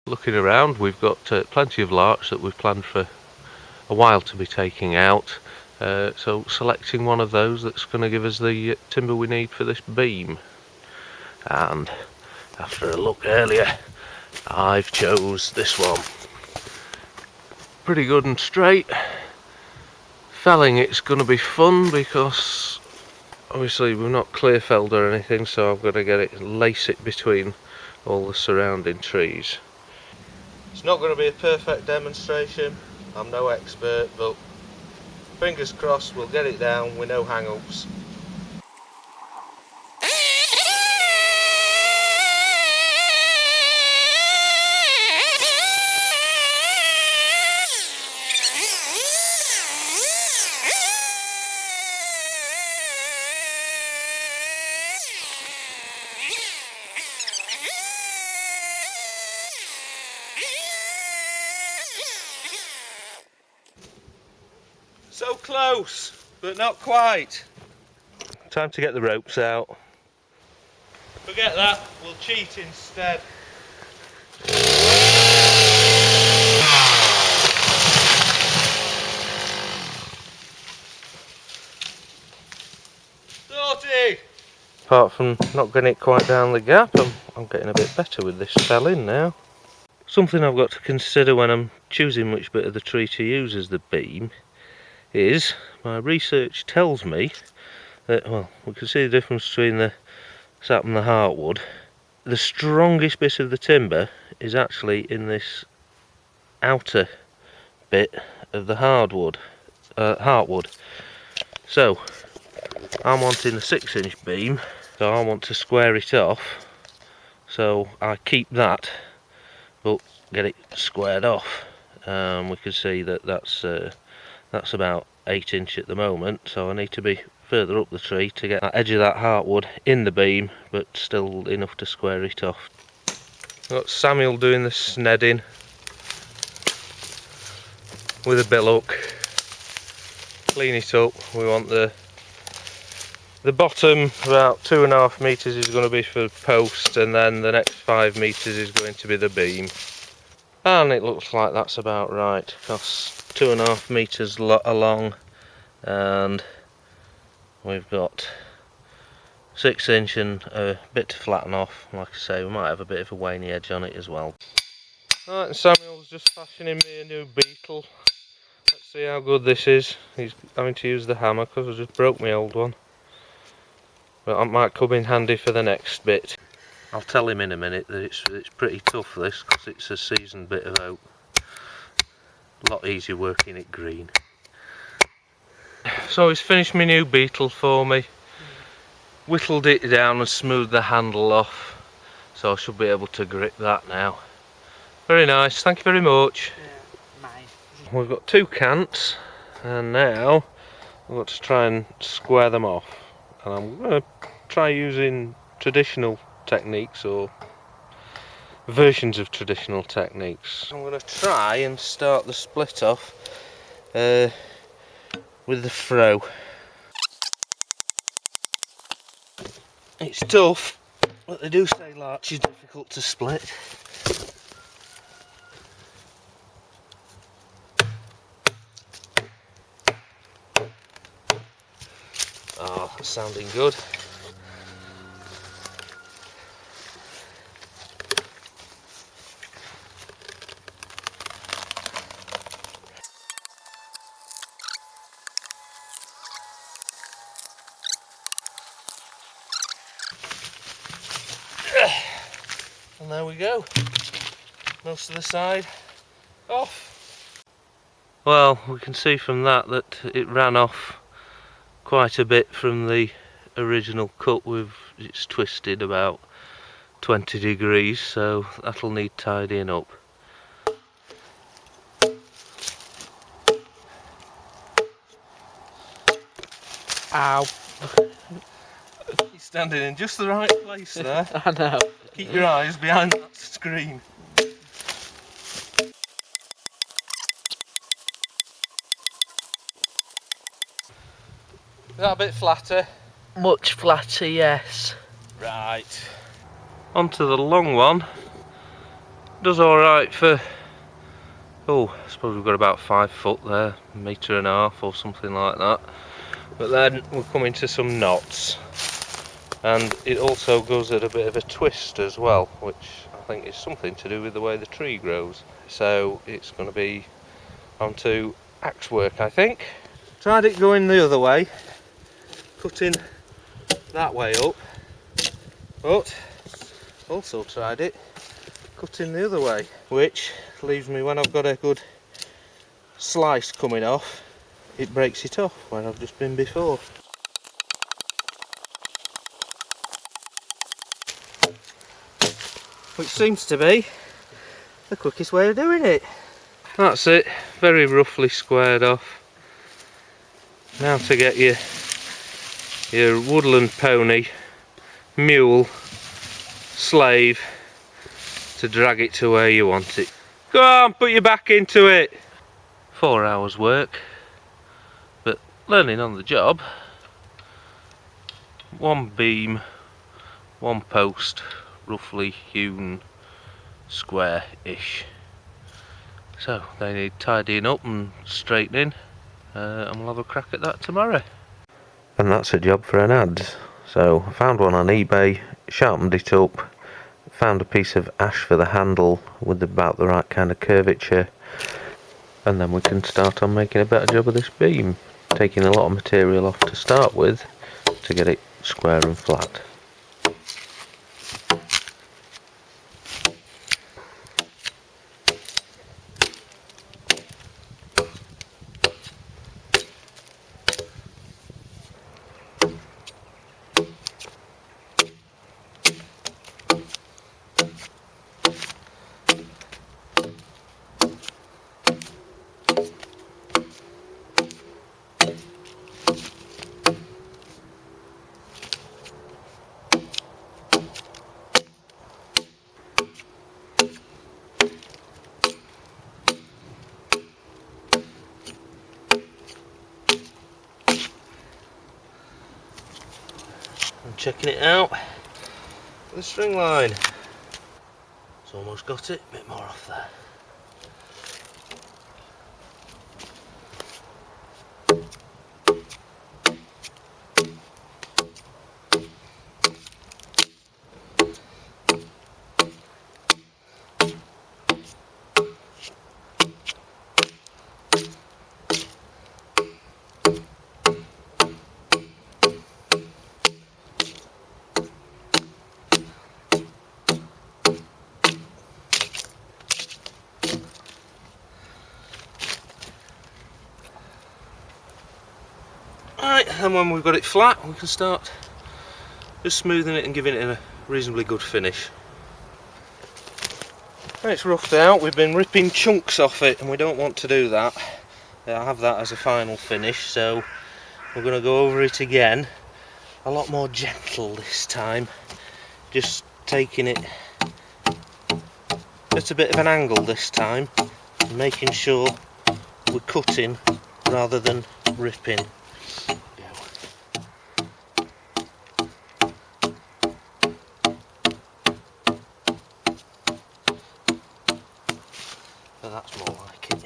Looking around, we've got plenty of larch that we've planned for a while to be taking out. So selecting one of those that's going to give us the timber we need for this beam. And after a look earlier, I've chose this one. Pretty good and straight. Felling it's going to be fun because obviously we're not clear felled or anything, so I've got to get it, lace it between all the surrounding trees. It's not going to be a perfect demonstration, I'm no expert, but fingers crossed we'll get it down with no hang-ups. So close, but not quite. Time to get the ropes out. Forget that, we'll cheat instead. Sorted! Apart from not getting it quite down the gap, I'm getting a bit better with this felling now. Something I've got to consider when I'm choosing which bit of the tree to use as the beam is, my research tells me that, well, we can see the difference between the sap and the heartwood. The strongest bit of the timber is actually in this outer bit of the heartwood. So I'm wanting a 6-inch beam, so I want to square it off, so I keep that but get it squared off. We can see that that's about 8 inch at the moment, so I need to be further up the tree to get that edge of that heartwood in the beam, but still enough to square it off. Got Samuel doing the snedding with a billock. Clean it up. We want the bottom about 2.5 metres is going to be for post, and then the next 5 metres is going to be the beam. And it looks like that's about right, because 2.5 metres along, and we've got 6 inch and a bit to flatten off. Like I say, we might have a bit of a waney edge on it as well. Right, Samuel's just fashioning me a new beetle. Let's see how good this is. He's having to use the hammer because I just broke my old one, but it might come in handy for the next bit. I'll tell him in a minute that it's pretty tough, this, because it's a seasoned bit of oak. A lot easier working it green. So he's finished my new beetle for me, whittled it down and smoothed the handle off, so I should be able to grip that now. Very nice, thank you very much. We've got 2 cants, and now we've got to try and square them off, and I'm going to try using traditional techniques or versions of traditional techniques. I'm going to try and start the split off with the froe. It's tough, but they do say larch is difficult to split. Oh, that's sounding good. And there we go, most of the side off. Well, we can see from that it ran off quite a bit from the original cut. It's twisted about 20 degrees, so that'll need tidying up. Ow. You're standing in just the right place there. I know. Keep your eyes behind that screen. Is that a bit flatter? Much flatter, yes. Right. Onto the long one. does alright for, oh, I suppose we've got about 5 foot there, 1.5 meters or something like that. But then we're coming to some knots, and it also goes at a bit of a twist as well, which I think is something to do with the way the tree grows. So it's going to be onto axe work, I think. Tried it going the other way, cutting that way up, but also tried it cutting the other way, which leaves me, when I've got a good slice coming off, it breaks it off where I've just been before. Which seems to be the quickest way of doing it. That's it, very roughly squared off. Now to get your woodland pony, mule, slave to drag it to where you want it. Go on, put your back into it. 4 hours work, but learning on the job. 1 beam, 1 post, roughly hewn square-ish. So they need tidying up and straightening, and we'll have a crack at that tomorrow. And that's a job for an adze. So I found one on eBay, sharpened it up, found a piece of ash for the handle with about the right kind of curvature, and then we can start on making a better job of this beam, taking a lot of material off to start with to get it square and flat. I'm checking it out with the string line. It's almost got it, a bit more off there. Right, and when we've got it flat, we can start just smoothing it and giving it a reasonably good finish. When it's roughed out, we've been ripping chunks off it, and we don't want to do that. I have that as a final finish, so we're going to go over it again, a lot more gentle this time, just taking it at a bit of an angle this time, and making sure we're cutting rather than ripping. So that's more like it.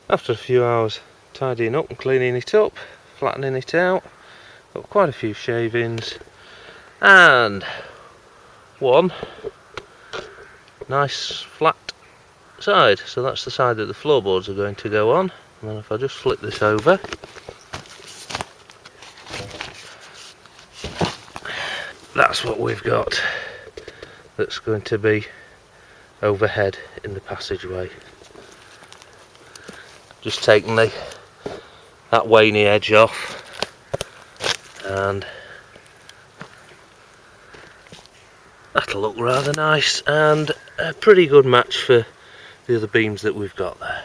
After a few hours tidying up and cleaning it up, flattening it out, got quite a few shavings and one nice flat side. So that's the side that the floorboards are going to go on. And then if I just flip this over, that's what we've got that's going to be overhead in the passageway. Just taking that waney edge off, and that'll look rather nice and a pretty good match for the other beams that we've got there.